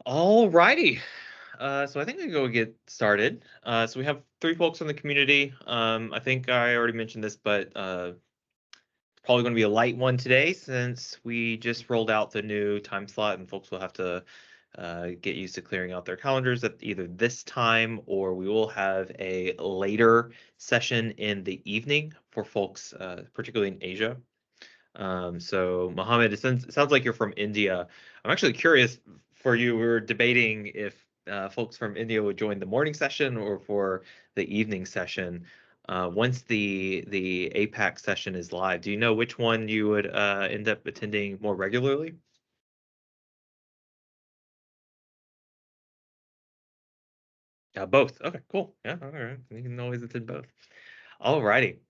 All righty. So I think we can go get started. So we have three folks in the community. I think I already mentioned this, but it's probably going to be a light one today since we just rolled out the new time slot, and folks will have to get used to clearing out their calendars at either this time or we will have a later session in the evening for folks, particularly in Asia. So Mohammed, it sounds like you're from India. I'm actually curious for you. We were debating if folks from India would join the morning session or for the evening session. Once the APAC session is live, do you know which one you would end up attending more regularly? Both. Okay, cool. Yeah, all right. You can always attend both. All righty.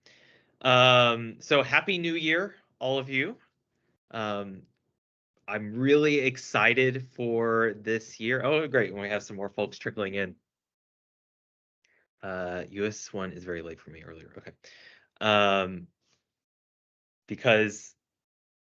So happy New Year, all of you. Um, I'm really excited for this year. Oh, great. We have some more folks trickling in. US one is very late for me earlier. Okay. Um, because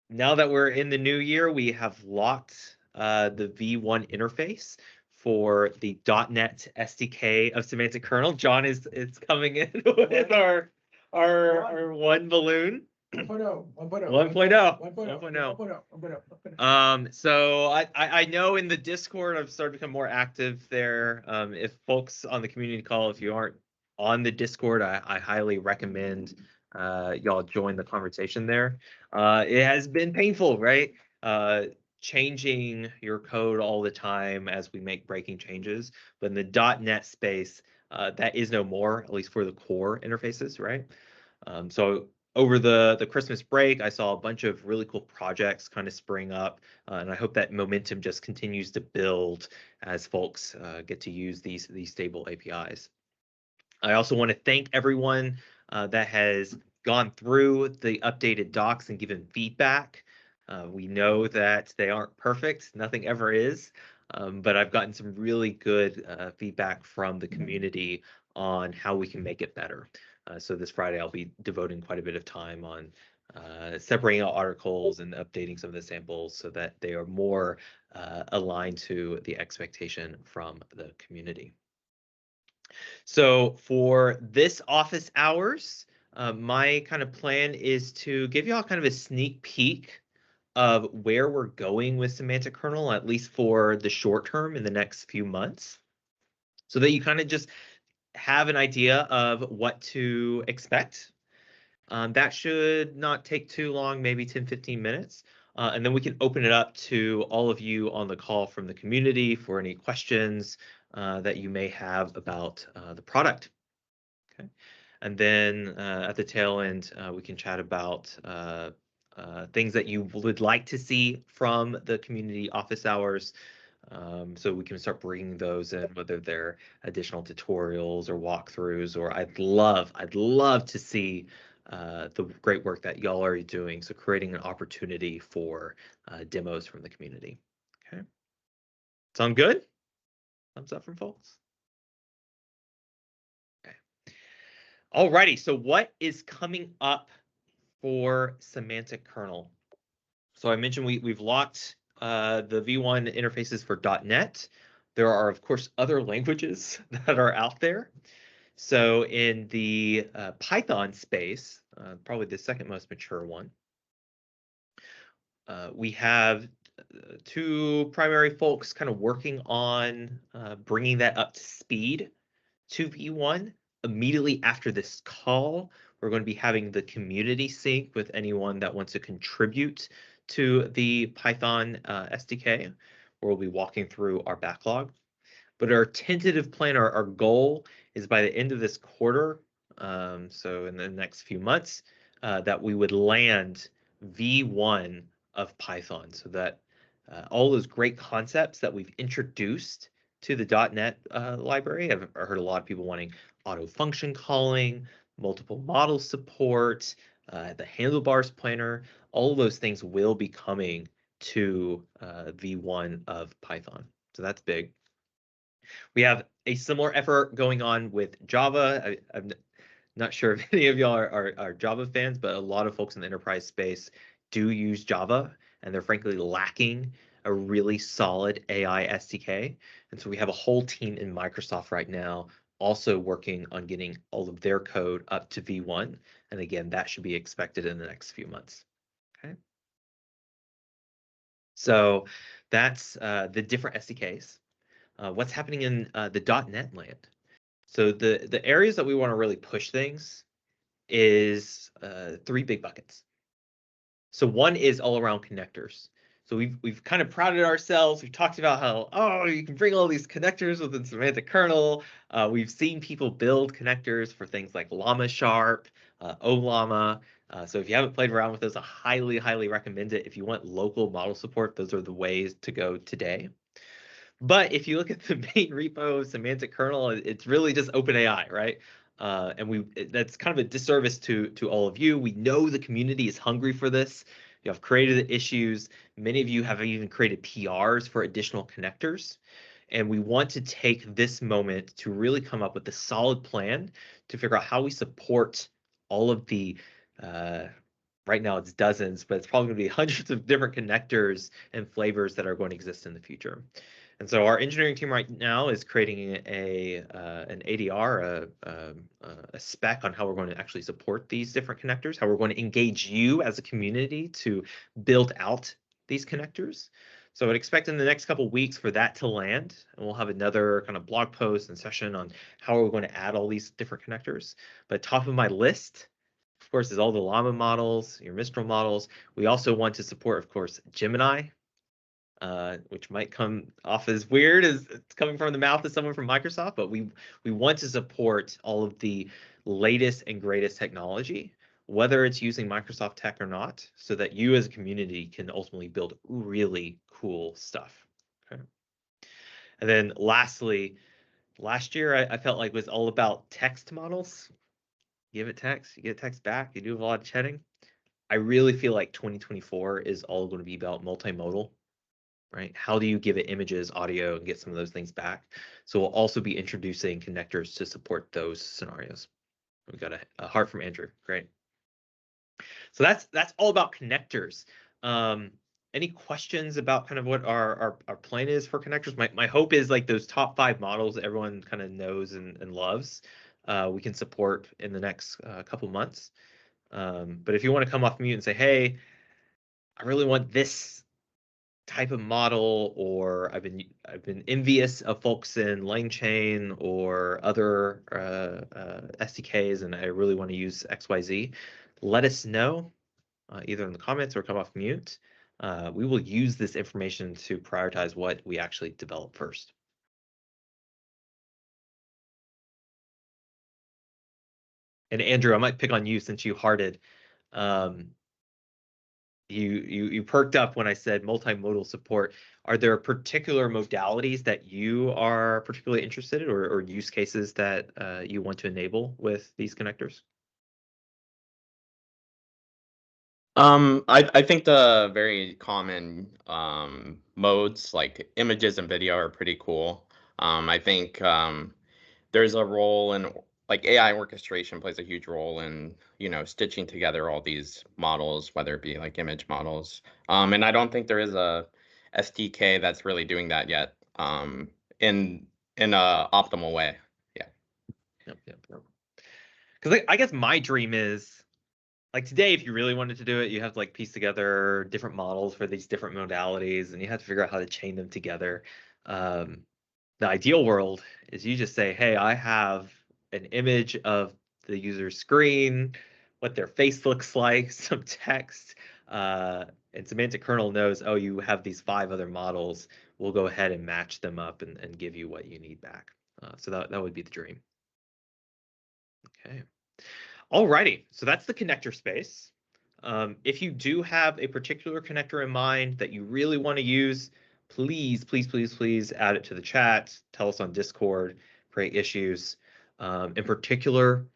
now that we're in the new year, we have locked the V1 interface for the .NET SDK of Semantic Kernel. John is coming in with our one balloon. 1.0, 1.0, 1.0, 1.0, 1.0. 1.0. So I know in the Discord I've started to become more active there. If folks on the community call, if you aren't on the Discord, I highly recommend y'all join the conversation there. It has been painful, right? Changing your code all the time as we make breaking changes, but in the .NET space, that is no more, at least for the core interfaces, right? So over the Christmas break, I saw a bunch of really cool projects kind of spring up, and I hope that momentum just continues to build as folks get to use these stable APIs. I also want to thank everyone that has gone through the updated docs and given feedback. We know that they aren't perfect, nothing ever is, but I've gotten some really good feedback from the community on how we can make it better. So this Friday, I'll be devoting quite a bit of time on separating out articles and updating some of the samples so that they are more aligned to the expectation from the community. So for this office hours, my kind of plan is to give y'all kind of a sneak peek of where we're going with Semantic Kernel, at least for the short term in the next few months, so that you kind of just have an idea of what to expect. That should not take too long, maybe 10, 15 minutes. And then we can open it up to all of you on the call from the community for any questions that you may have about the product. Okay. And then at the tail end, we can chat about things that you would like to see from the community office hours. So we can start bringing those in, whether they're additional tutorials or walkthroughs, or I'd love to see the great work that y'all are doing. So creating an opportunity for demos from the community. Okay. Sound good? Thumbs up from folks. Okay. Alrighty, so what is coming up for Semantic Kernel? So I mentioned we've locked the V1 interfaces for .NET. There are, of course, other languages that are out there. So in the Python space, probably the second most mature one, we have two primary folks kind of working on bringing that up to speed to V1. Immediately after this call, we're going to be having the community sync with anyone that wants to contribute to the Python SDK, where we'll be walking through our backlog. But our tentative plan, our goal is by the end of this quarter, so in the next few months, that we would land V1 of Python, so that all those great concepts that we've introduced to the .NET library. I've heard a lot of people wanting auto function calling, multiple model support, the handlebars planner. All of those things will be coming to V1 of Python. So that's big. We have a similar effort going on with Java. I'm not sure if any of y'all are Java fans, but a lot of folks in the enterprise space do use Java, and they're frankly lacking a really solid AI SDK. And so we have a whole team in Microsoft right now also working on getting all of their code up to V1. And again, that should be expected in the next few months. Okay. So that's the different SDKs. What's happening in the .NET land? So the areas that we want to really push things is three big buckets. So one is all around connectors. So we've kind of prided ourselves. We've talked about how, oh, you can bring all these connectors within Semantic Kernel. We've seen people build connectors for things like Llama Sharp, OLlama. So if you haven't played around with those, I highly, highly recommend it. If you want local model support, those are the ways to go today. But if you look at the main repo of Semantic Kernel, it's really just OpenAI, right? And that's kind of a disservice to all of you. We know the community is hungry for this. You have created the issues. Many of you have even created PRs for additional connectors. And we want to take this moment to really come up with a solid plan to figure out how we support all of the right now it's dozens, but it's probably going to be hundreds of different connectors and flavors that are going to exist in the future. And so our engineering team right now is creating an ADR, a spec on how we're going to actually support these different connectors, how we're going to engage you as a community to build out these connectors. So I'd expect in the next couple of weeks for that to land, and we'll have another kind of blog post and session on how we're going to add all these different connectors. But top of my list, of course, is all the Llama models, your Mistral models. We also want to support, of course, Gemini, which might come off as weird as it's coming from the mouth of someone from Microsoft, but we want to support all of the latest and greatest technology, whether it's using Microsoft tech or not, so that you as a community can ultimately build really cool stuff. Okay. And then lastly, last year I felt like was all about text models. Give it text, you get text back, you do a lot of chatting. I really feel like 2024 is all going to be about multimodal, right? How do you give it images, audio, and get some of those things back? So we'll also be introducing connectors to support those scenarios. We've got a heart from Andrew. Great. So that's all about connectors. Any questions about kind of what our plan is for connectors? My hope is like those top 5 models that everyone kind of knows and loves, we can support in the next couple months. But if you want to come off mute and say, hey, I really want this type of model, or I've been envious of folks in LangChain or other SDKs, and I really want to use XYZ, let us know either in the comments or come off mute. We will use this information to prioritize what we actually develop first. And Andrew, I might pick on you since you hearted. You perked up when I said multimodal support. Are there particular modalities that you are particularly interested in, or use cases that you want to enable with these connectors? I think the very common modes like images and video are pretty cool. I think there's a role in like AI orchestration plays a huge role in stitching together all these models, whether it be like image models. And I don't think there is a SDK that's really doing that yet in a optimal way. Yeah. Yep. Because I guess my dream is, like, today, if you really wanted to do it, you have to like piece together different models for these different modalities, and you have to figure out how to chain them together. Um, the ideal world is you just say, hey, I have an image of the user's screen, what their face looks like, some text, and Semantic Kernel knows, oh, you have these 5 other models. We'll go ahead and match them up and give you what you need back. So that would be the dream. Okay. Alrighty, so that's the connector space. If you do have a particular connector in mind that you really want to use, please, please, please, please add it to the chat. Tell us on Discord, create issues. In particular,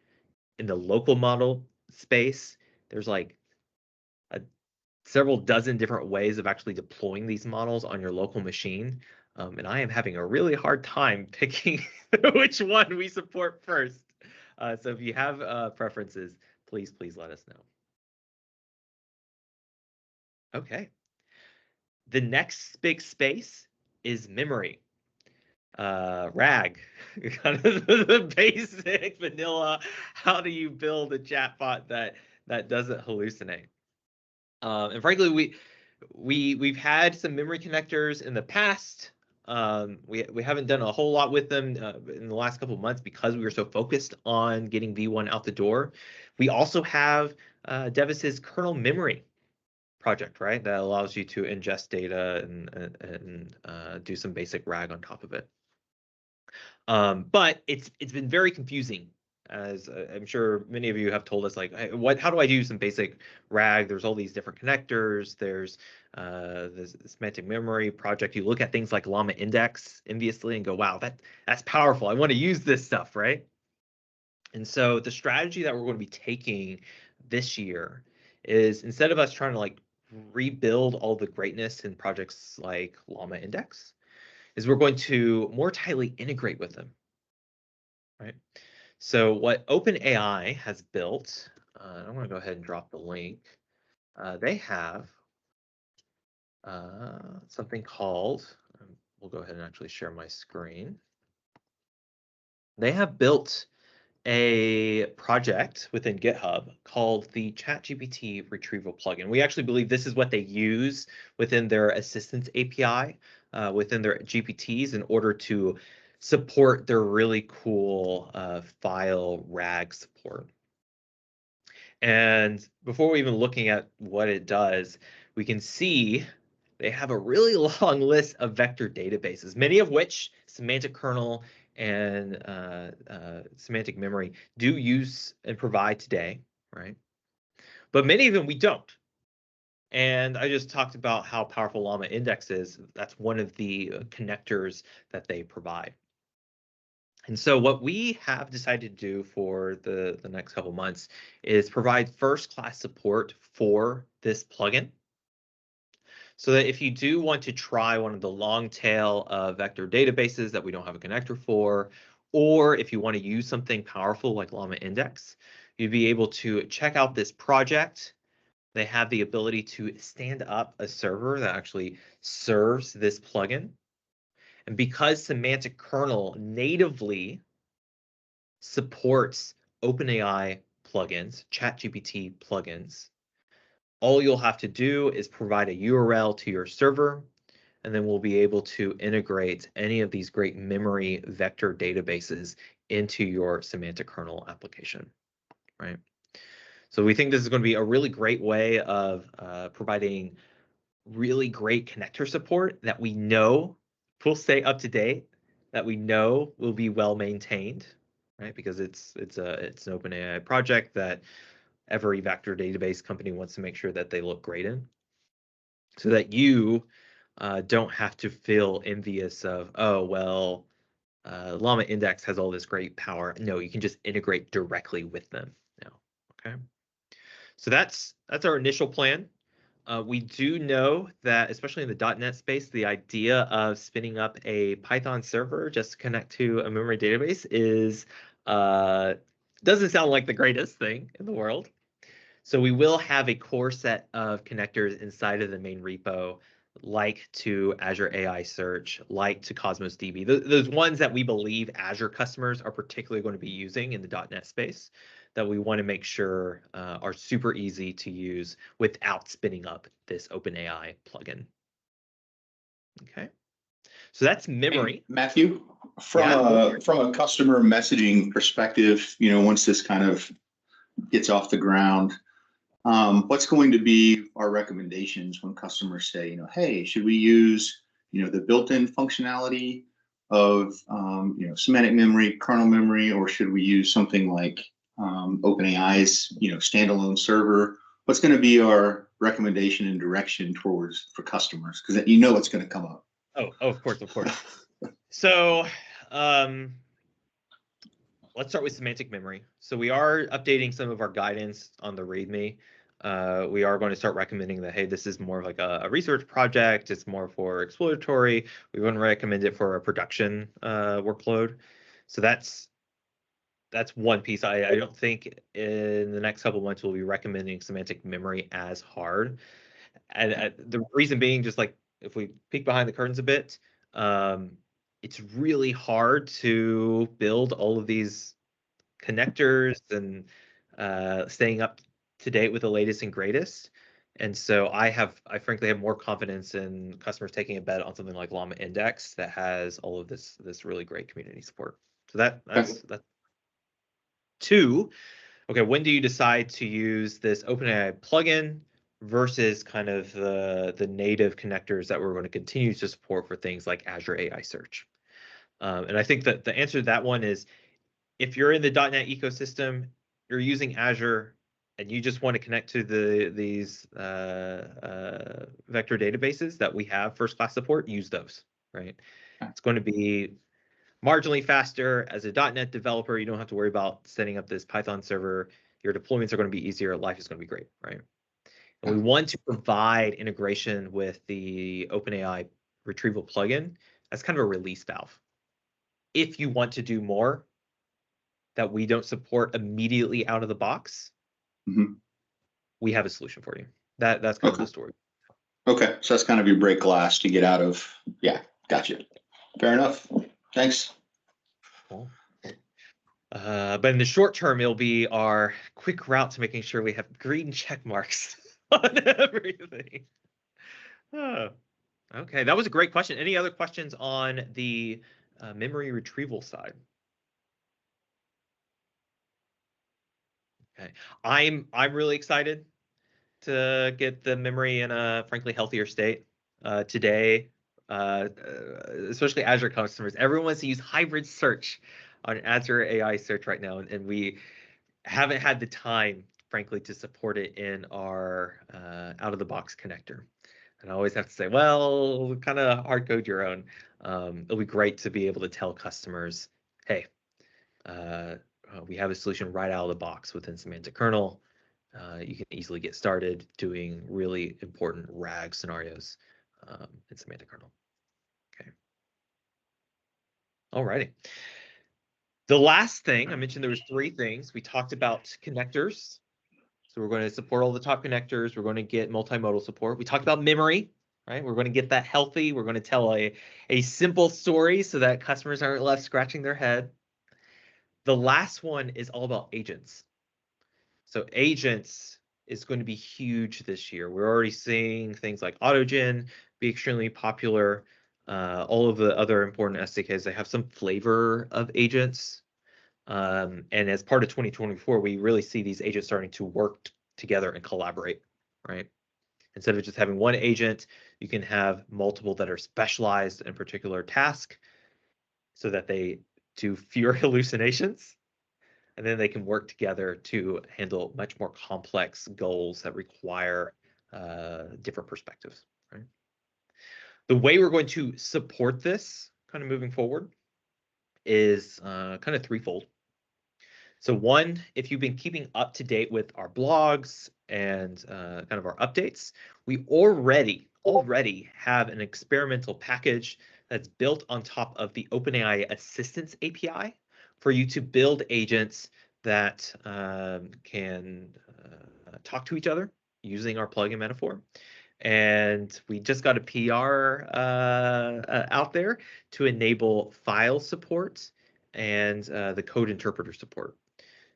in the local model space, there's like several dozen different ways of actually deploying these models on your local machine. And I am having a really hard time picking which one we support first. So if you have preferences, please let us know. Okay. The next big space is memory. RAG, kind of the basic vanilla. How do you build a chatbot that doesn't hallucinate? And frankly, we've had some memory connectors in the past. We haven't done a whole lot with them in the last couple of months because we were so focused on getting V1 out the door. We also have Devis's kernel memory project, right? That allows you to ingest data and do some basic RAG on top of it. But it's been very confusing, as I'm sure many of you have told us, like, hey, how do I do some basic RAG? There's all these different connectors. There's the semantic memory project. You look at things like Llama Index enviously and go, wow, that's powerful. I want to use this stuff, right? And so the strategy that we're going to be taking this year is, instead of us trying to like rebuild all the greatness in projects like Llama Index, is we're going to more tightly integrate with them, right? So what OpenAI has built, I'm going to go ahead and drop the link. They have something called, we'll go ahead and actually share my screen. They have built a project within GitHub called the ChatGPT retrieval plugin. We actually believe this is what they use within their assistance API, within their GPTs, in order to support their really cool file RAG support. And before we even looking at what it does, we can see they have a really long list of vector databases, many of which Semantic Kernel and semantic memory do use and provide today, right? But many of them we don't. And I just talked about how powerful Llama Index is. That's one of the connectors that they provide. And so what we have decided to do for the next couple months is provide first-class support for this plugin, so that if you do want to try one of the long tail vector databases that we don't have a connector for, or if you want to use something powerful like Llama Index, you'd be able to check out this project. They have the ability to stand up a server that actually serves this plugin. And because Semantic Kernel natively supports OpenAI plugins, ChatGPT plugins, all you'll have to do is provide a URL to your server, and then we'll be able to integrate any of these great memory vector databases into your semantic kernel application, right? So we think this is going to be a really great way of providing really great connector support that we know will stay up to date, that we know will be well maintained, right? Because it's an OpenAI project that every vector database company wants to make sure that they look great in, so that you don't have to feel envious of, oh, well, Llama Index has all this great power. No, you can just integrate directly with them now, okay? So that's our initial plan. We do know that, especially in the .NET space, the idea of spinning up a Python server just to connect to a memory database is doesn't sound like the greatest thing in the world. So we will have a core set of connectors inside of the main repo, like to Azure AI Search, like to Cosmos DB. Those ones that we believe Azure customers are particularly going to be using in the .NET space, that we want to make sure are super easy to use without spinning up this OpenAI plugin. Okay, so that's memory. Hey, Matthew, from a customer messaging perspective, once this kind of gets off the ground, what's going to be our recommendations when customers say, hey, should we use, the built-in functionality of, semantic memory, kernel memory, or should we use something like OpenAI's, standalone server? What's going to be our recommendation and direction for customers? Because it's going to come up. Oh, of course. So let's start with semantic memory. So we are updating some of our guidance on the README. We are going to start recommending that, hey, this is more of like a research project. It's more for exploratory. We wouldn't recommend it for a production workload. So that's one piece. I don't think in the next couple of months we'll be recommending semantic memory as hard. And the reason being, just like if we peek behind the curtains a bit, it's really hard to build all of these connectors and staying up to date with the latest and greatest. And so I frankly have more confidence in customers taking a bet on something like Llama Index that has all of this really great community support. So that's two. Okay, when do you decide to use this OpenAI plugin versus kind of the native connectors that we're going to continue to support for things like Azure AI Search? And I think that the answer to that one is, if you're in the .NET ecosystem, you're using Azure, and you just want to connect to these vector databases that we have first-class support, use those, right? It's going to be marginally faster. As a .NET developer, you don't have to worry about setting up this Python server. Your deployments are going to be easier. Life is going to be great, right? And we want to provide integration with the OpenAI retrieval plugin as kind of a release valve. If you want to do more that we don't support immediately out of the box, we have a solution for you. That's kind of the story. Okay, so that's kind of your break glass to get out of. Yeah, gotcha. Fair enough. Thanks. Cool. But in the short term, it'll be our quick route to making sure we have green check marks on everything. Oh, okay, that was a great question. Any other questions on the memory retrieval side? Okay, I'm really excited to get the memory in a frankly healthier state today. Especially Azure customers, everyone wants to use hybrid search on Azure AI Search right now, and we haven't had the time, frankly, to support it in our out-of-the-box connector. And I always have to say, well, kind of hard code your own. It'll be great to be able to tell customers, hey, we have a solution right out of the box within Semantic Kernel. You can easily get started doing really important RAG scenarios in Semantic Kernel. Okay. All righty. The last thing I mentioned, there was 3 things. We talked about connectors. So we're going to support all the top connectors. We're going to get multimodal support. We talked about memory, right? We're going to get that healthy. We're going to tell a simple story so that customers aren't left scratching their head. The last one is all about agents. So agents is going to be huge this year. We're already seeing things like AutoGen be extremely popular. All of the other important SDKs, they have some flavor of agents. And as part of 2024, we really see these agents starting to work together and collaborate, right? Instead of just having one agent, you can have multiple that are specialized in a particular task so that they do fewer hallucinations. And then they can work together to handle much more complex goals that require different perspectives, right? The way we're going to support this kind of moving forward is kind of threefold. So one, if you've been keeping up to date with our blogs and kind of our updates, we already have an experimental package that's built on top of the OpenAI Assistance API for you to build agents that can talk to each other using our plugin metaphor. And we just got a PR out there to enable file support and the code interpreter support.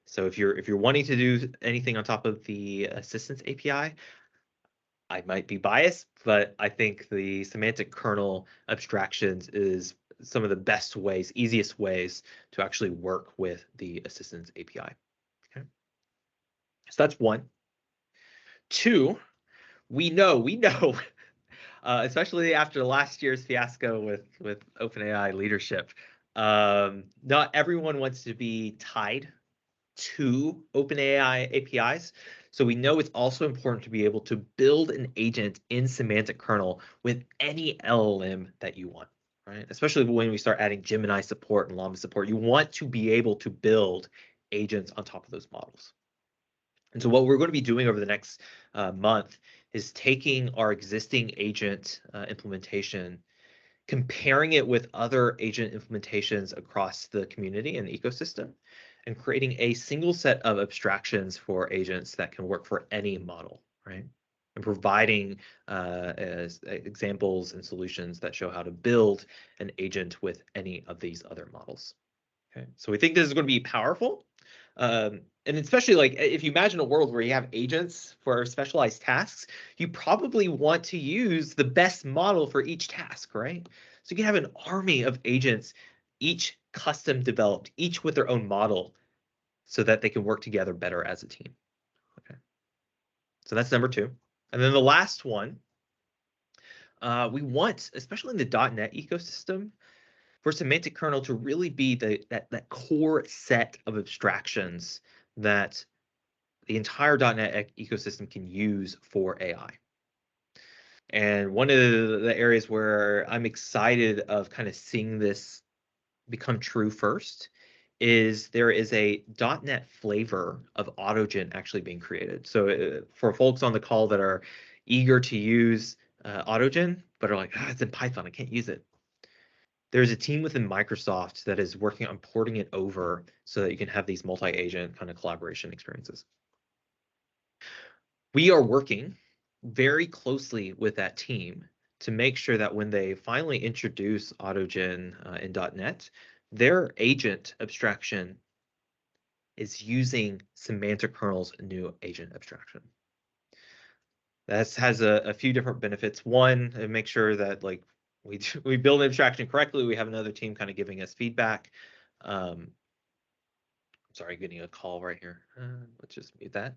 So if you're wanting to do anything on top of the Assistance API, I might be biased, but I think the semantic kernel abstractions is some of the best ways, easiest ways to actually work with the Assistance API. Okay, so that's one. Two, we know, especially after last year's fiasco with OpenAI leadership, not everyone wants to be tied to OpenAI APIs. So we know it's also important to be able to build an agent in semantic kernel with any LLM that you want, right? Especially when we start adding Gemini support and Llama support, you want to be able to build agents on top of those models. And so what we're going to be doing over the next month is taking our existing agent implementation, comparing it with other agent implementations across the community and the ecosystem, and creating a single set of abstractions for agents that can work for any model, right? and providing examples and solutions that show how to build an agent with any of these other models. Okay, so we think this is going to be powerful. And especially like if you imagine a world where you have agents for specialized tasks, you probably want to use the best model for each task, right? So you can have an army of agents, each custom developed, each with their own model, so that they can work together better as a team. Okay, so that's number 2. And then the last one, we want, especially in the .NET ecosystem, for Semantic Kernel to really be that core set of abstractions that the entire .NET ecosystem can use for AI. And one of the areas where I'm excited of kind of seeing this become true first is there is a .NET flavor of Autogen actually being created. So for folks on the call that are eager to use Autogen, but are like, it's in Python, I can't use it. There's a team within Microsoft that is working on porting it over so that you can have these multi-agent kind of collaboration experiences. We are working very closely with that team to make sure that when they finally introduce Autogen in .NET, their agent abstraction is using Semantic Kernel's new agent abstraction. That has a few different benefits. One, it makes sure that like we build an abstraction correctly. We have another team kind of giving us feedback. Sorry, getting a call right here. Let's just mute that.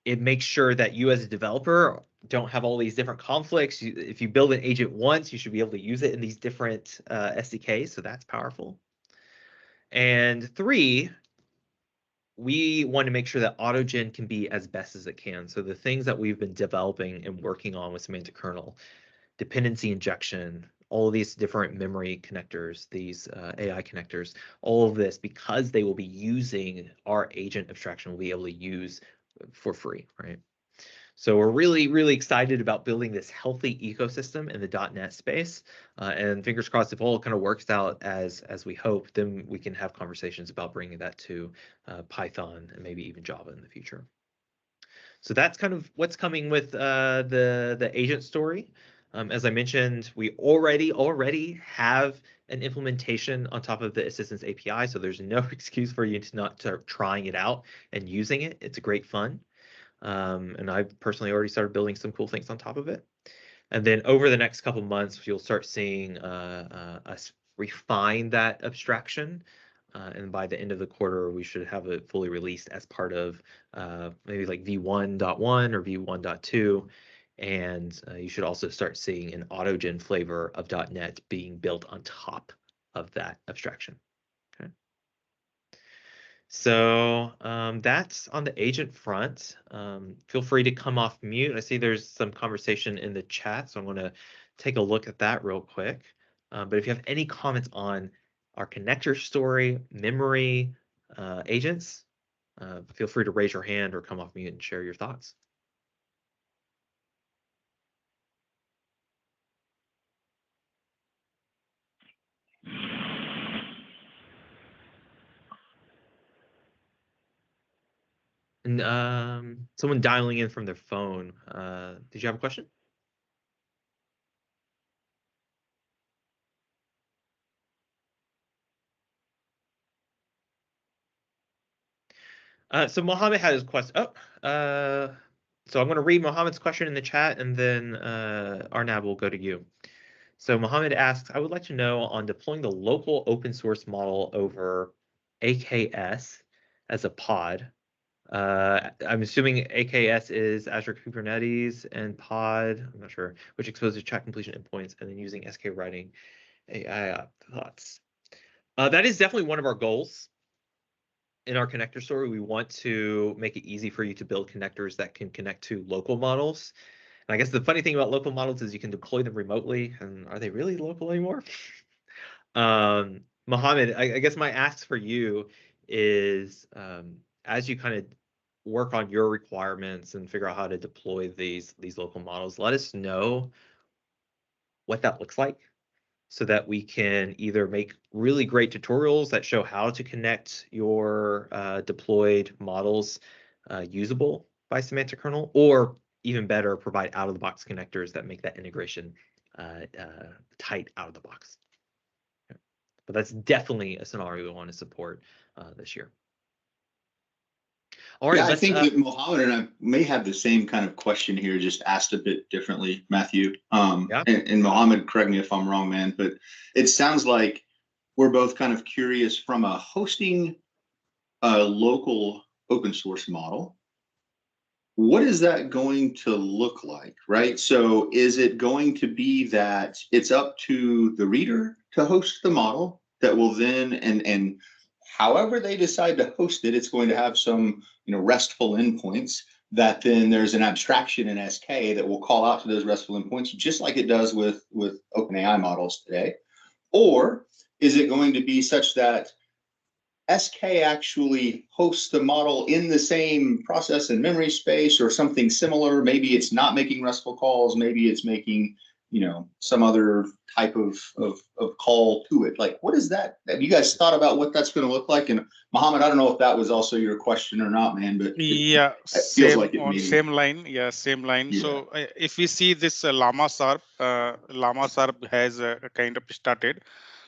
It makes sure that you as a developer don't have all these different conflicts. If you build an agent once, you should be able to use it in these different SDKs, so that's powerful. And 3, we want to make sure that Autogen can be as best as it can. So the things that we've been developing and working on with Semantic Kernel, dependency injection, all of these different memory connectors, these AI connectors, all of this, because they will be using our agent abstraction, we'll be able to use for free, right? So we're really, really excited about building this healthy ecosystem in the .NET space. And fingers crossed, if all kind of works out as we hope, then we can have conversations about bringing that to Python and maybe even Java in the future. So that's kind of what's coming with the agent story. As I mentioned, we already have an implementation on top of the Assistance API, so there's no excuse for you to not start trying it out and using it. It's great fun. And I've personally already started building some cool things on top of it. And then over the next couple months, you'll start seeing us refine that abstraction. And by the end of the quarter, we should have it fully released as part of maybe like v1.1 or v1.2. And you should also start seeing an Autogen flavor of .NET being built on top of that abstraction. Okay. So that's on the agent front. Feel free to come off mute. I see there's some conversation in the chat, so I'm going to take a look at that real quick. But if you have any comments on our connector story, memory, agents, feel free to raise your hand or come off mute and share your thoughts. And someone dialing in from their phone. Did you have a question? So Mohammed has a question. So I'm going to read Mohammed's question in the chat, and then Arnab will go to you. So Mohammed asks, I would like to know on deploying the local open source model over AKS as a pod. I'm assuming AKS is Azure Kubernetes and pod, I'm not sure, which exposes chat completion endpoints and then using SK writing AI thoughts. That is definitely one of our goals. In our connector story, we want to make it easy for you to build connectors that can connect to local models. And I guess the funny thing about local models is you can deploy them remotely. And are they really local anymore? Mohammed, I guess my ask for you is as you kind of work on your requirements and figure out how to deploy these local models, let us know what that looks like, so that we can either make really great tutorials that show how to connect your deployed models usable by Semantic Kernel, or even better, provide out-of-the-box connectors that make that integration tight out of the box. Okay. But that's definitely a scenario we want to support this year. All right, yeah, I think that Mohammed and I may have the same kind of question here, just asked a bit differently, Matthew. Yeah. And Mohammed, correct me if I'm wrong, man, but it sounds like we're both kind of curious from a hosting a local open source model. What is that going to look like, right? So is it going to be that it's up to the reader to host the model that will then, and however they decide to host it, it's going to have some, RESTful endpoints that then there's an abstraction in SK that will call out to those RESTful endpoints, just like it does with OpenAI models today? Or is it going to be such that SK actually hosts the model in the same process and memory space or something similar? Maybe it's not making RESTful calls. Maybe it's making, some other type of call to it. Like, what is that? Have you guys thought about what that's going to look like? And Mohammed, I don't know if that was also your question or not, man, but Yeah, it feels same like it on maybe. same line. Yeah, same line. Yeah. So if we see this Llama SARP has kind of started.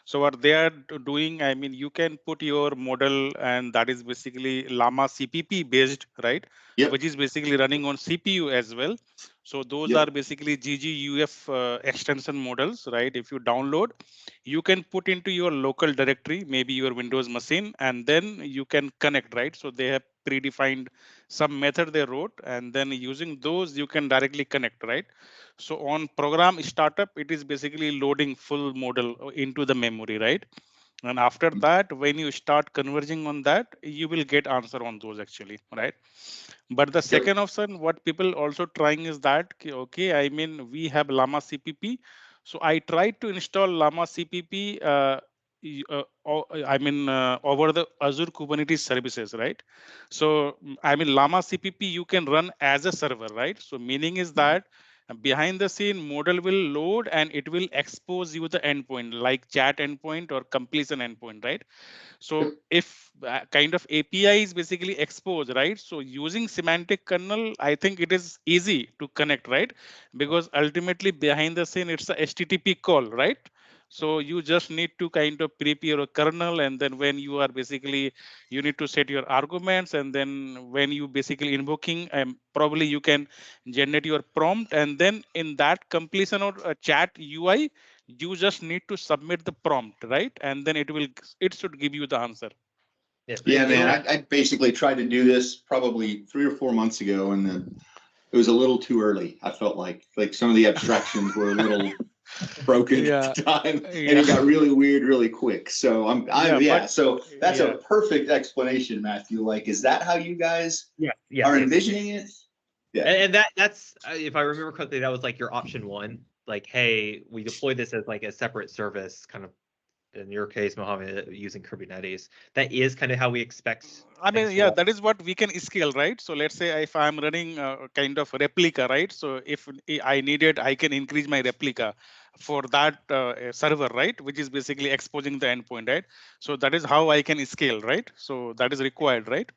So what they are doing, I mean, you can put your model, and that is basically Llama CPP based, right? Yep. Which is basically running on CPU as well. So those Yep. are basically GGUF extension models, right? If you download, you can put into your local directory, maybe your Windows machine, and then you can connect, right? So they have predefined some method they wrote, and then using those you can directly connect, right? So on program startup, it is basically loading full model into the memory, right? And after that, when you start converging on that, you will get answer on those actually, right? But the second option, what people also trying is that, okay, I mean, we have Llama CPP. So I tried to install Llama CPP, over the Azure Kubernetes services, right? So, I mean, Llama CPP, you can run as a server, right? So meaning is that behind the scene model will load and it will expose you the endpoint like chat endpoint or completion endpoint, right? So if kind of API is basically exposed, right? So using semantic kernel, I think it is easy to connect, right? Because ultimately behind the scene, it's a HTTP call, right? So you just need to kind of prepare a kernel, and then when you are basically, you need to set your arguments, and then when you basically invoking, probably you can generate your prompt, and then in that completion or chat UI, you just need to submit the prompt, right? And then it should give you the answer. Yes, Yeah, and man, I basically tried to do this probably 3 or 4 months ago, and then it was a little too early. I felt like some of the abstractions were a little broken Yeah, at the time, and yeah, it got really weird really quick. So yeah, so that's yeah. a perfect explanation, Matthew. Like, is that how you guys yes, are yes. envisioning it? Yeah. And that's if I remember correctly, that was like your option one. Like, hey, we deploy this as like a separate service, kind of in your case, Mohammed, using Kubernetes. That is kind of how we expect I mean, things to yeah, run. that is what we can scale, right? So let's say if I'm running a kind of replica, right? So if I needed, I can increase my replica for that server, right? Which is basically exposing the endpoint, right? So that is how I can scale, right? So that is required, right?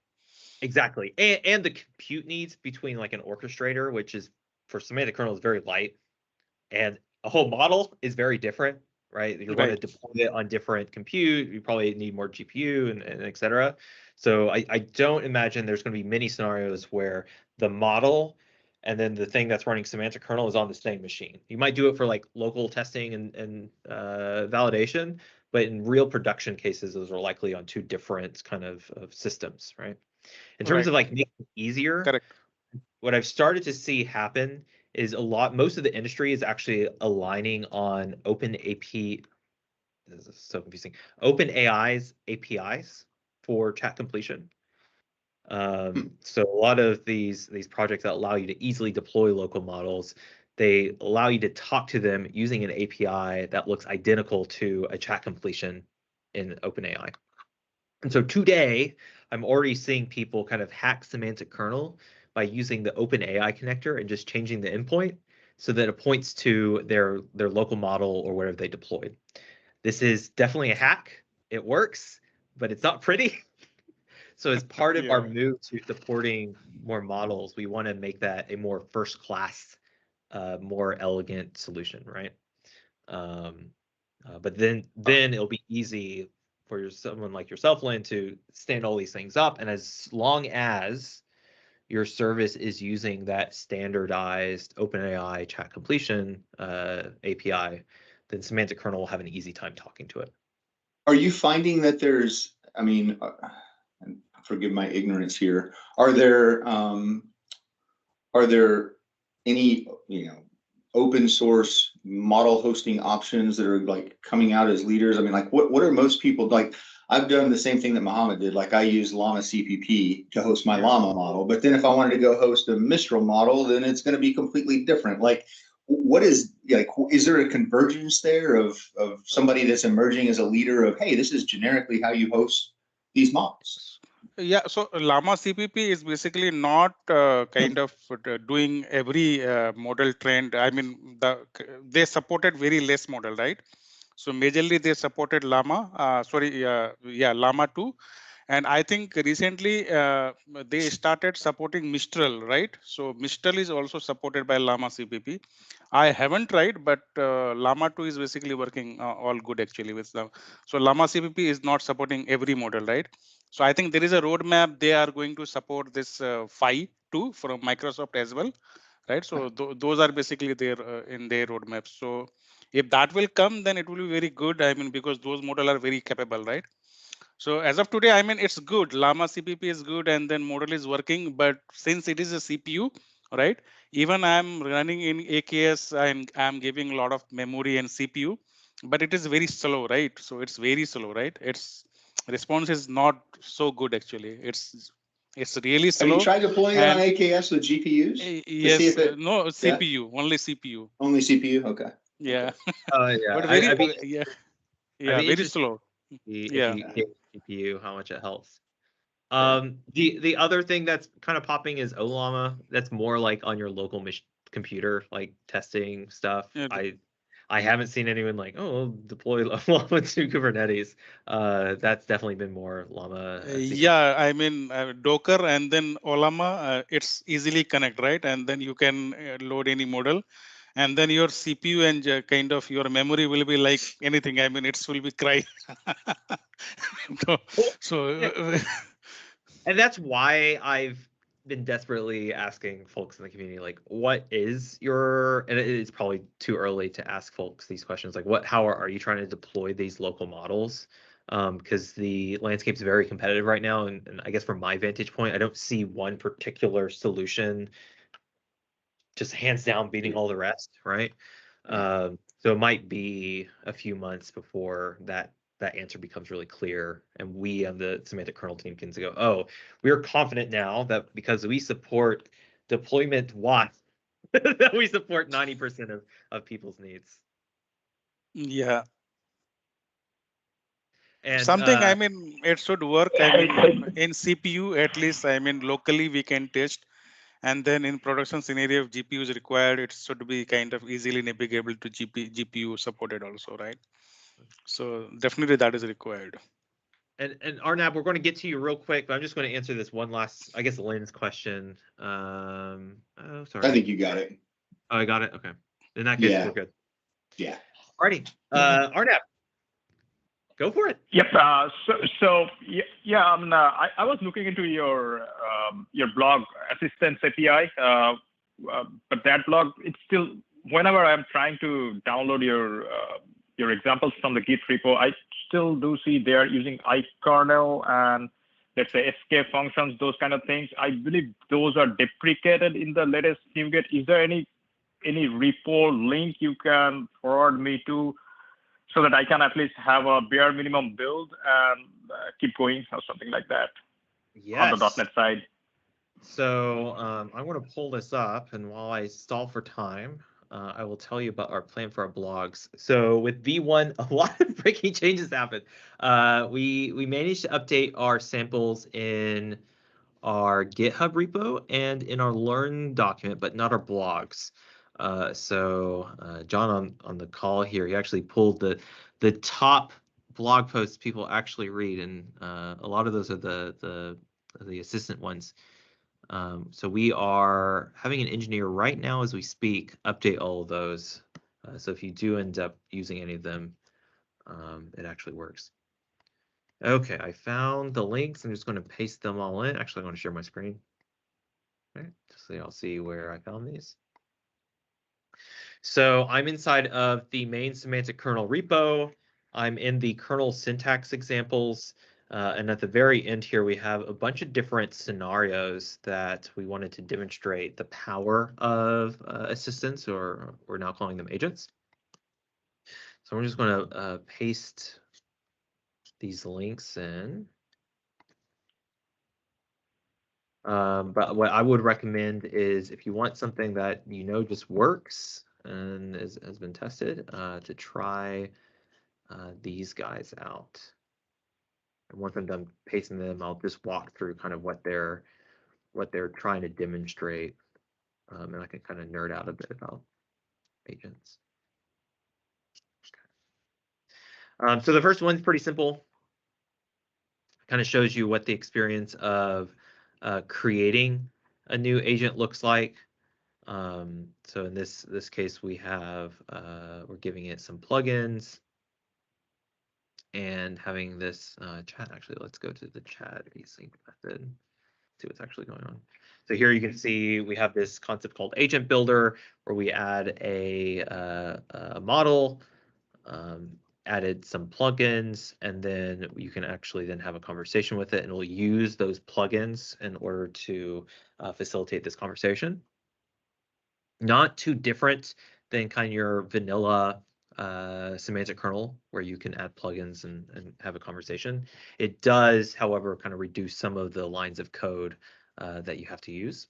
Exactly. And the compute needs between like an orchestrator, which is for semantic kernel is very light, and a whole model is very different, right? You're going to Right. deploy it on different compute. You probably need more GPU and et cetera. So I don't imagine there's going to be many scenarios where the model and then the thing that's running semantic kernel is on the same machine. You might do it for like local testing and validation, but in real production cases, those are likely on two different kind of systems, right? In terms Right. of like making it easier, Correct. what I've started to see happen is most of the industry is actually aligning on this is so confusing, OpenAI's APIs for chat completion. So a lot of these projects that allow you to easily deploy local models, they allow you to talk to them using an API that looks identical to a chat completion in OpenAI. And so today, I'm already seeing people kind of hack semantic kernel by using the OpenAI connector and just changing the endpoint so that it points to their local model or whatever they deployed. This is definitely a hack. It works, but it's not pretty. So as part of our Yeah. move to supporting more models, we want to make that a more first class, more elegant solution, right? But then it'll be easy for someone like yourself, Lynn, to stand all these things up. And as long as your service is using that standardized OpenAI chat completion API, then Semantic Kernel will have an easy time talking to it. Are you finding that there's, I mean, and forgive my ignorance here, are there any, open source model hosting options that are like coming out as leaders? I mean, like what are most people like? I've done the same thing that Muhammad did. Like I use Llama CPP to host my Llama model, but then if I wanted to go host a Mistral model, then it's going to be completely different. Like, what is like? Is there a convergence there of somebody that's emerging as a leader of, hey, this is generically how you host these models? Yeah, so Llama CPP is basically not kind of doing every model trend. I mean, they supported very less model, right? So majorly they supported Llama, Llama 2. And I think recently they started supporting Mistral, right? So Mistral is also supported by Llama CPP. I haven't tried, but Llama 2 is basically working all good actually with them. So Llama CPP is not supporting every model, right? So I think there is a roadmap. They are going to support this Phi 2 from Microsoft as well, right? So those are basically there in their roadmap. So if that will come, then it will be very good. I mean, because those models are very capable, right? So as of today, I mean, it's good. Llama CPP is good, and then model is working. But since it is a CPU, right? Even I'm running in AKS, I'm giving a lot of memory and CPU, but it is very slow, right? So it's very slow, right? Its response is not so good actually. It's really Have you slow. tried deploying it on And AKS with GPUs to see yes, if it? no Yeah, CPU, only CPU. only CPU. Okay. Yeah, Yeah, but very I'd be very interested slow. to see if Yeah. you get GPU, how much it helps. Yeah. The other thing that's kind of popping is Olama. That's more like on your local computer, like testing stuff. Yeah. I haven't seen anyone like, oh, deploy Llama to Kubernetes. That's definitely been more Llama. Yeah, I mean Docker and then Olama, it's easily connect, right? And then you can load any model, and then your CPU and kind of your memory will be like anything. I mean, it will be cry. so, Well, so and that's why I've been desperately asking folks in the community, like, what is your, and it's probably too early to ask folks these questions, like, how are you trying to deploy these local models? Because the landscape's very competitive right now, and I guess from my vantage point, I don't see one particular solution just hands down beating all the rest, right? So it might be a few months before that answer becomes really clear, and we on the semantic kernel team can go, oh, we're confident now that because we support deployment watts, that we support 90% of people's needs. yeah, And something. I mean, it should work. I mean, in CPU at least. I mean, locally we can test. And then in production scenario, if GPU is required, it should be kind of easily navigable to GPU supported also, right? So definitely that is required. and Arnab, we're going to get to you real quick, but I'm just going to answer this one last, I guess, Lynn's question. Oh, sorry. I think you got it. Oh, I got it. Okay. In that case, we're good. Yeah. Alrighty. Arnab, go for it. Yep. I was looking into your blog assistance API, but that blog, it's still, whenever I'm trying to download your examples from the Git repo, I still do see they are using ikernel and let's say escape functions, those kind of things. I believe those are deprecated in the latest NuGet. Is there any repo link you can forward me to, so that I can at least have a bare minimum build and keep going or something like that? Yes. On the .NET side. So I'm going to pull this up, and while I stall for time, I will tell you about our plan for our blogs. So with V1, a lot of breaking changes happened. We managed to update our samples in our GitHub repo and in our Learn document, but not our blogs. John on the call here, he actually pulled the top blog posts people actually read, and a lot of those are the the assistant ones. So we are having an engineer right now as we speak update all of those. So if you do end up using any of them, it actually works. Okay, I found the links. I'm just going to paste them all in. Actually, I want to share my screen. All right, just so y'all see where I found these. So I'm inside of the main semantic kernel repo. I'm in the kernel syntax examples. And at the very end here, we have a bunch of different scenarios that we wanted to demonstrate the power of assistants, or we're now calling them agents. So we're just going to paste these links in. But what I would recommend is, if you want something that you know just works and has been tested, to try these guys out. And once I'm done pasting them, I'll just walk through kind of what they're trying to demonstrate, and I can kind of nerd out a bit about agents. So the first one's pretty simple. Kind of shows you what the experience of creating a new agent looks like. So in this case, we have we're giving it some plugins and having this chat. Actually, let's go to the chat async method, see what's actually going on. So here you can see we have this concept called agent builder, where we add a model, added some plugins, and then you can actually then have a conversation with it, and we'll use those plugins in order to facilitate this conversation. Not too different than kind of your vanilla semantic kernel, where you can add plugins and have a conversation. It does, however, kind of reduce some of the lines of code that you have to use.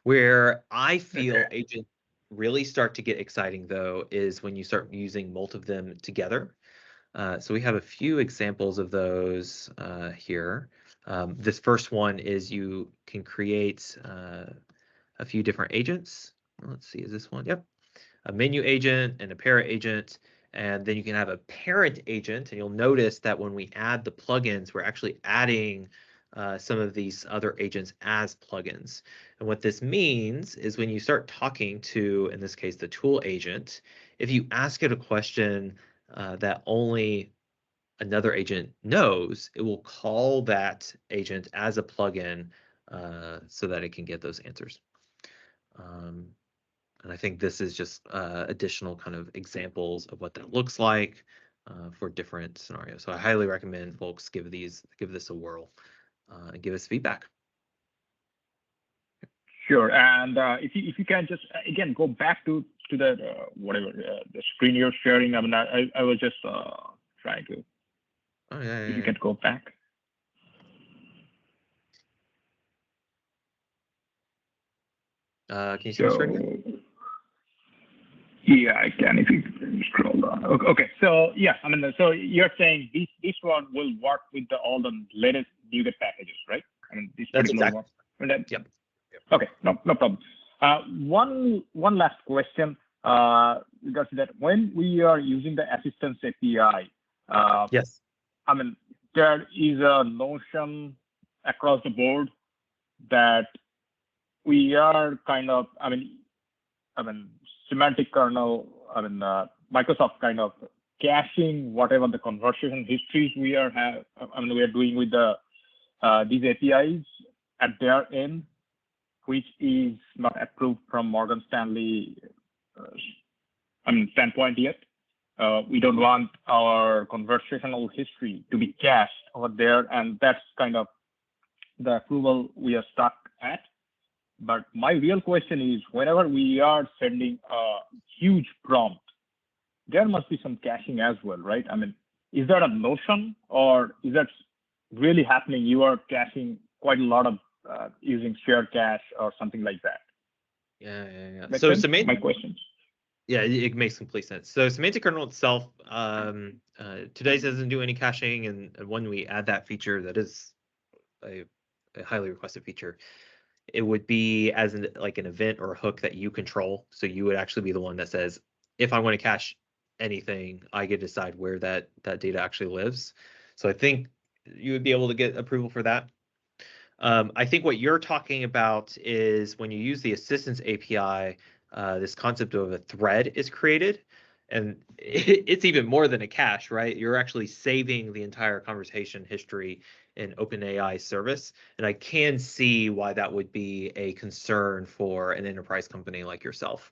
Where I feel agents really start to get exciting, though, is when you start using multiple of them together. So we have a few examples of those here. This first one is you can create a few different agents. Let's see, is this one? Yep. A menu agent and a para agent. And then you can have a parent agent. And you'll notice that when we add the plugins, we're actually adding some of these other agents as plugins. And what this means is when you start talking to, in this case, the tool agent, if you ask it a question that only another agent knows, it will call that agent as a plugin so that it can get those answers. And I think this is just additional kind of examples of what that looks like for different scenarios. So I highly recommend folks give this a whirl and give us feedback. Sure. And if you can just again go back to the whatever the screen you're sharing. I mean, I was just trying to. Oh yeah. If you can go back. Can you see the screen again? Yeah, I can if you scroll down. Okay, so yeah, I mean, so you're saying this one will work with all the latest NuGet packages, right? I mean, this That's particular exactly. one. And Yep. Okay, no problem. One last question regards to that. When we are using the assistance API, Yes. I mean, there is a notion across the board that we are kind of, I mean, semantic kernel, Microsoft kind of caching whatever the conversation histories we are doing with the these APIs at their end, which is not approved from Morgan Stanley standpoint yet. We don't want our conversational history to be cached over there, and that's kind of the approval we are stuck at. But my real question is, whenever we are sending a huge prompt, there must be some caching as well, right? I mean, is that a notion, or is that really happening? You are caching quite a lot of using shared cache or something like that. Yeah. Make So sense? My questions. Yeah, it makes complete sense. So semantic kernel itself today doesn't do any caching, and when we add that feature, that is a highly requested feature. It would be as like an event or a hook that you control. So you would actually be the one that says, if I want to cache anything, I get to decide where that data actually lives. So I think you would be able to get approval for that. I think what you're talking about is when you use the assistance API, this concept of a thread is created, and it's even more than a cache, right? You're actually saving the entire conversation history in OpenAI service, and I can see why that would be a concern for an enterprise company like yourself.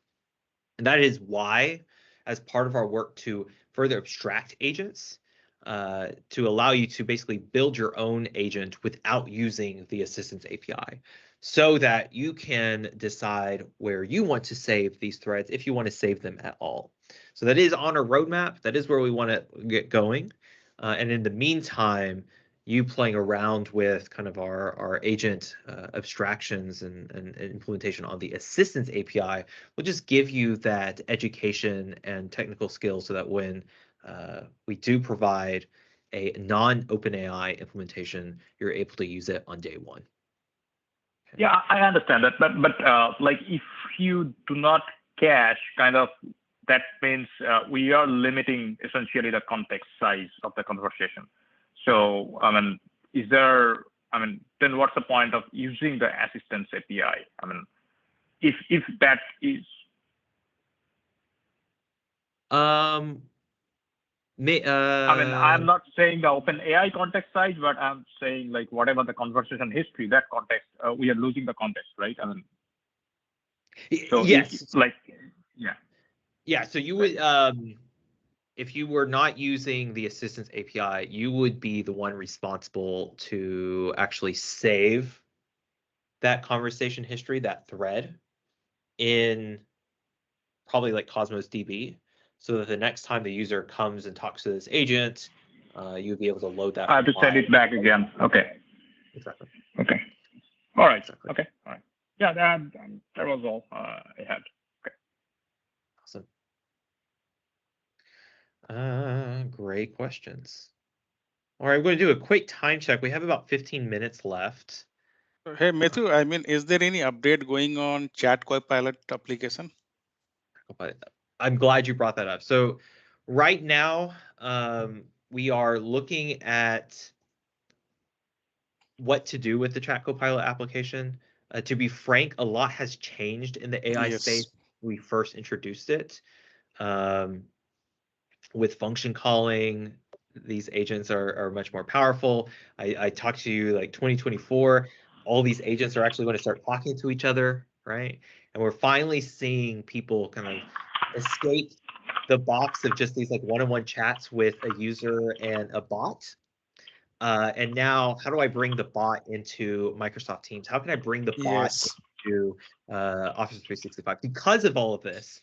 And that is why, as part of our work to further abstract agents, to allow you to basically build your own agent without using the assistance API, so that you can decide where you want to save these threads, if you want to save them at all. So that is on our roadmap. That is where we want to get going. And in the meantime, you playing around with kind of our agent abstractions and implementation on the assistance API will just give you that education and technical skills so that when we do provide a non-OpenAI implementation, you're able to use it on day one. Okay. Yeah, I understand that, but like if you do not cache, kind of that means we are limiting essentially the context size of the conversation. So I mean, then what's the point of using the assistance API? I mean, if that is. I'm not saying the OpenAI context size, but I'm saying like whatever the conversation history, that context, we are losing the context, right? I mean, so yes, yeah. So you would, if you were not using the assistance API, you would be the one responsible to actually save that conversation history, that thread, in probably like Cosmos DB, so that the next time the user comes and talks to this agent, you'll be able to load that. I have to send it back again. Okay. Exactly. Okay. All right. Exactly. Okay. All right. Yeah, that was all I had. Okay. Awesome. Great questions. All right, we're going to do a quick time check. We have about 15 minutes left. Hey, Matthew, I mean, is there any update going on Chat Copilot application? I'm glad you brought that up. So right now, we are looking at what to do with the Chat Copilot application. To be frank, a lot has changed in the AI space when we first introduced it. With function calling, these agents are much more powerful. I talked to you like 2024, all these agents are actually going to start talking to each other, right? And we're finally seeing people kind of escape the box of just these like one-on-one chats with a user and a bot. And now, how do I bring the bot into Microsoft Teams? How can I bring the bot into Office 365? Because of all of this,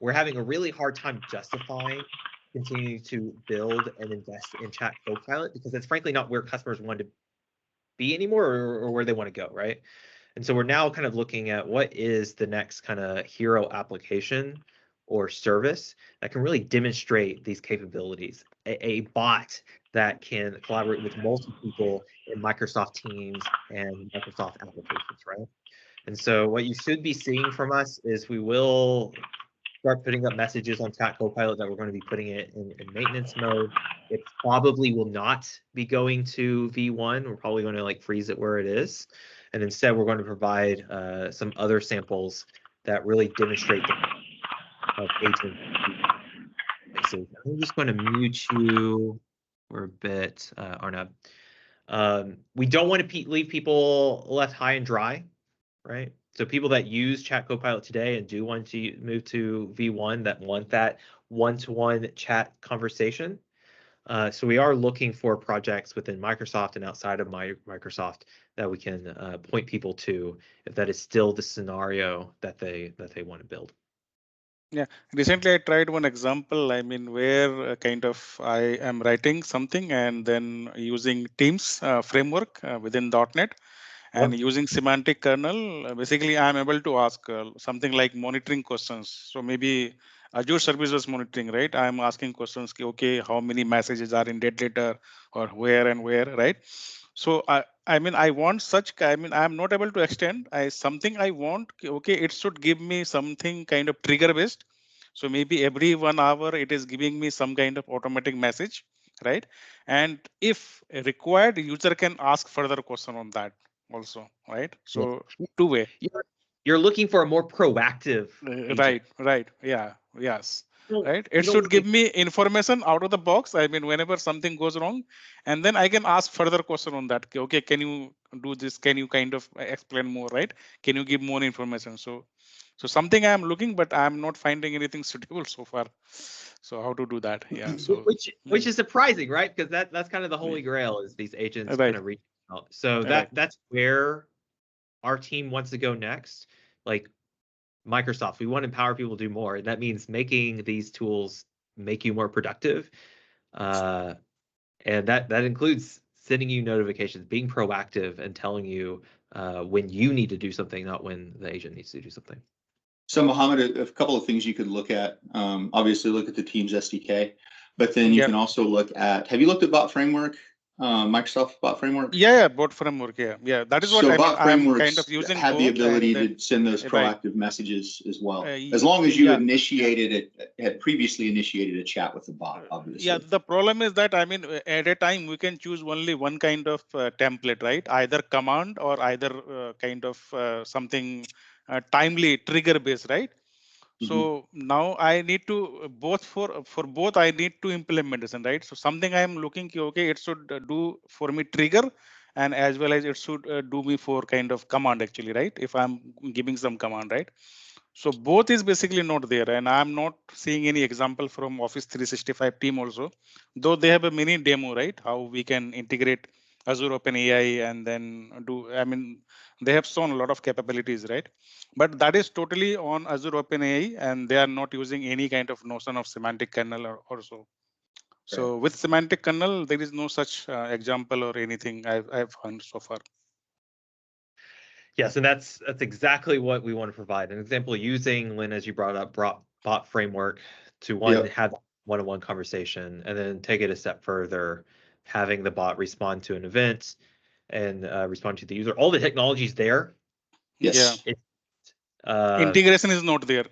we're having a really hard time justifying continuing to build and invest in Chat Copilot, because it's frankly not where customers want to be anymore, or where they want to go, right? And so we're now kind of looking at what is the next kind of hero application or service that can really demonstrate these capabilities. A bot that can collaborate with multiple people in Microsoft Teams and Microsoft applications, right? And so what you should be seeing from us is we will start putting up messages on Chat Copilot that we're going to be putting it in maintenance mode. It probably will not be going to V1. We're probably going to like freeze it where it is. And instead, we're going to provide some other samples that really demonstrate the agent. So I'm just going to mute you for a bit, Arnab. We don't want to leave people left high and dry, right? So people that use Chat Copilot today and do want to move to V1, that want that one-to-one chat conversation. So we are looking for projects within Microsoft and outside of Microsoft that we can point people to if that is still the scenario that they want to build. Yeah, recently I tried one example, I mean, where kind of I am writing something and then using Teams framework within .NET and using semantic kernel, basically I'm able to ask something like monitoring questions. So maybe Azure services monitoring, right? I'm asking questions, okay, how many messages are in dead letter or where and where, right? So I mean, I want such, I mean, I'm not able to extend something I want, okay, it should give me something kind of trigger based. So maybe every 1 hour it is giving me some kind of automatic message. right? And if required, user can ask further question on that also, right? So two-way. You're looking for a more proactive agent. Right. Yeah. Yes. You Right. It don't should want give me information out of the box. I mean, whenever something goes wrong, and then I can ask further question on that. Okay, can you do this? Can you kind of explain more? Right? Can you give more information? So something I am looking, but I am not finding anything suitable so far. So how to do that? Yeah. So which is surprising, right? Because that's kind of the holy grail is these agents Right. kind of reach out. So Right. that's where our team wants to go next. Like Microsoft, we want to empower people to do more. And that means making these tools make you more productive. And that includes sending you notifications, being proactive, and telling you when you need to do something, not when the agent needs to do something. So Mohammed, a couple of things you could look at. Obviously, look at the Teams SDK, but then you can also look at. Have you looked at Bot Framework, Microsoft Bot Framework? Yeah, Bot Framework. Yeah. That is what I mean. I'm kind of using have the both ability and to send those right. proactive messages as well, as long as you initiated it, had previously initiated a chat with the bot. Obviously. Yeah. The problem is that I mean, at a time we can choose only one kind of template, right? Either command or either kind of something timely trigger based, right? So now I need to both for both I need to implementation, right? So something I am looking okay, it should do for me trigger, and as well as it should do me for kind of command actually, right? If I'm giving some command, right? So both is basically not there, and I'm not seeing any example from Office 365 team also, though they have a mini demo, right? How we can integrate Azure OpenAI and then do. I mean, they have shown a lot of capabilities, right? But that is totally on Azure OpenAI, and they are not using any kind of notion of semantic kernel or so. So with semantic kernel, there is no such example or anything I've found so far. Yes, and that's exactly what we want to provide. An example using, Lynn, as you brought up, bot framework to have one-on-one conversation, and then take it a step further, having the bot respond to an event and respond to the user. All the technology's there. Yes. Integration is not there.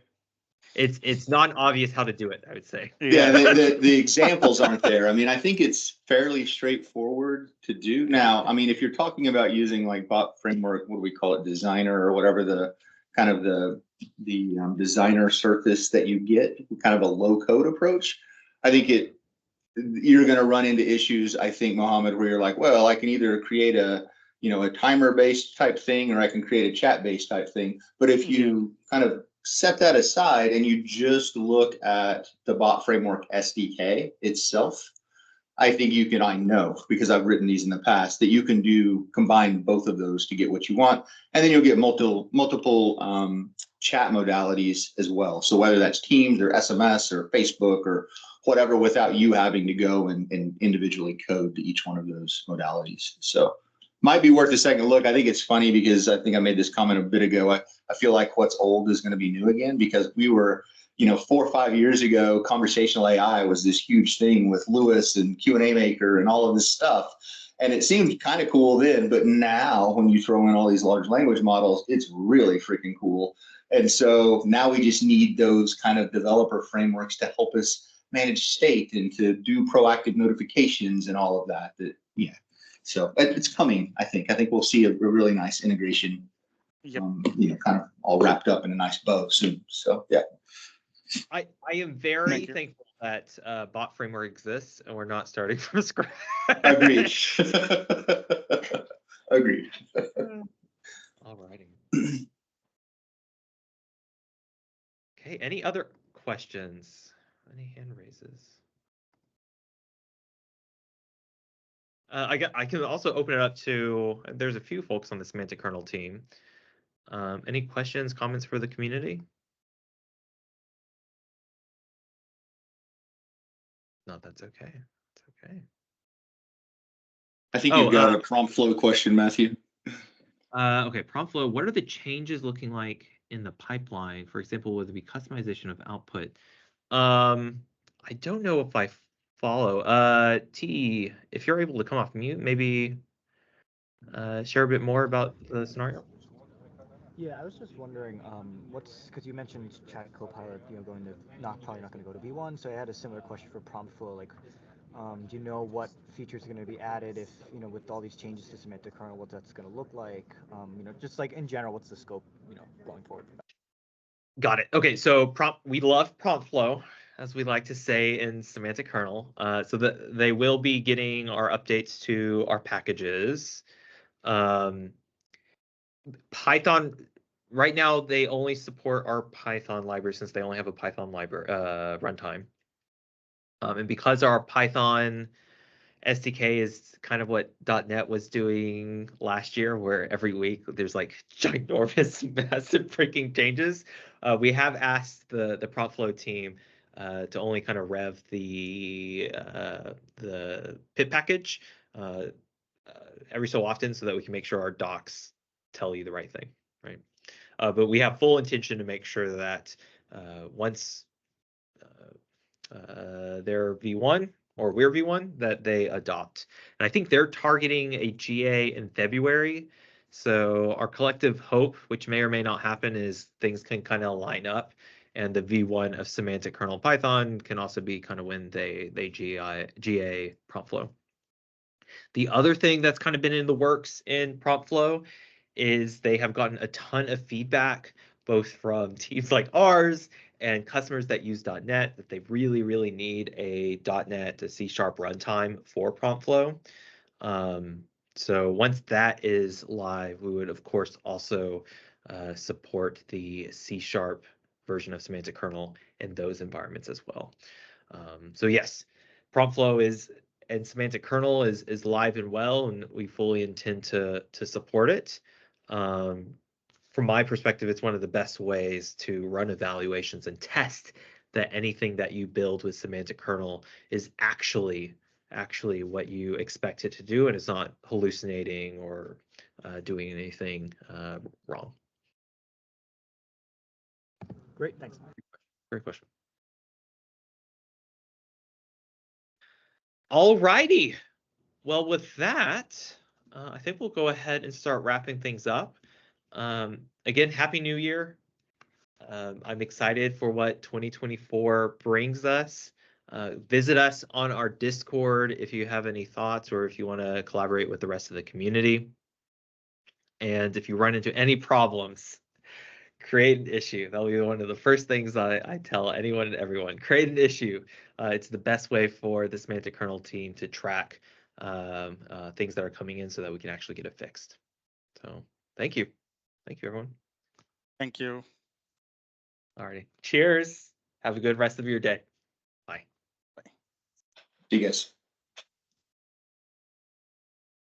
It's not obvious how to do it, I would say. Yeah, the examples aren't there. I mean, I think it's fairly straightforward to do. Now, I mean, if you're talking about using like bot framework, what do we call it, designer or whatever the kind of the designer surface that you get, kind of a low code approach, I think you're going to run into issues, I think, Mohammed, where you're like, well, I can either create a timer based type thing, or I can create a chat based type thing. But if you kind of set that aside and you just look at the bot framework SDK itself, I think you can, I know, because I've written these in the past, that you can combine both of those to get what you want. And then you'll get multiple chat modalities as well. So whether that's Teams or SMS or Facebook or whatever, without you having to go and individually code to each one of those modalities. So might be worth a second look. I think it's funny because I think I made this comment a bit ago. I feel like what's old is going to be new again, because we were, 4 or 5 years ago, conversational AI was this huge thing with Lewis and Q&A Maker and all of this stuff. And it seemed kind of cool then, but now when you throw in all these large language models, it's really freaking cool. And so now we just need those kind of developer frameworks to help us manage state and to do proactive notifications and all of that. So it's coming, I think. I think we'll see a really nice integration, kind of all wrapped up in a nice bow soon. So, yeah. I am very thankful that bot framework exists and we're not starting from scratch. Agreed. Agreed. All righty. Okay, any other questions? Any hand raises? I can also open it up to, there's a few folks on the Semantic Kernel team. Any questions, comments for the community? No, that's okay. It's okay. I think you've got a prompt flow question, Matthew. Okay, prompt flow. What are the changes looking like in the pipeline? For example, would there be customization of output? I don't know if I follow. T, if you're able to come off mute, maybe share a bit more about the scenario. Yeah, I was just wondering, because you mentioned Chat Copilot, probably not going to go to V1. So I had a similar question for prompt flow. Like, Do you know what features are going to be added if, with all these changes to Semantic Kernel, what that's going to look like? Just like in general, what's the scope, going forward? Got it. Okay, so we love prompt flow, as we like to say in Semantic Kernel. So they will be getting our updates to our packages. Python, right now, they only support our Python library since they only have a Python library runtime. And because our Python SDK is kind of what .NET was doing last year, where every week there's like ginormous, massive freaking changes. We have asked the prompt flow team to only kind of rev the pip package every so often, so that we can make sure our docs tell you the right thing, right? But we have full intention to make sure that once they're V1 or we're V1, that they adopt. And I think they're targeting a GA in February. So our collective hope, which may or may not happen, is things can kind of line up, and the V1 of Semantic Kernel Python can also be kind of when they GA prompt flow. The other thing that's kind of been in the works in prompt flow is they have gotten a ton of feedback, both from teams like ours and customers that use .NET, that they really, really need a .NET, a C# runtime for prompt flow. So once that is live, we would, of course, also support the C# version of Semantic Kernel in those environments as well. So yes, prompt flow and Semantic Kernel is live and well, and we fully intend to support it. From my perspective, it's one of the best ways to run evaluations and test that anything that you build with Semantic Kernel is actually what you expect it to do, and it's not hallucinating or doing anything wrong. Great, thanks. Great question. All righty. Well, with that, I think we'll go ahead and start wrapping things up. Again, Happy New Year. I'm excited for what 2024 brings us. Visit us on our Discord if you have any thoughts or if you want to collaborate with the rest of the community. And if you run into any problems, create an issue. That'll be one of the first things I tell anyone and everyone. Create an issue. It's the best way for the Semantic Kernel team to track things that are coming in so that we can actually get it fixed. So thank you. Thank you, everyone. Thank you. Alrighty. Cheers. Have a good rest of your day. Bye. See you guys.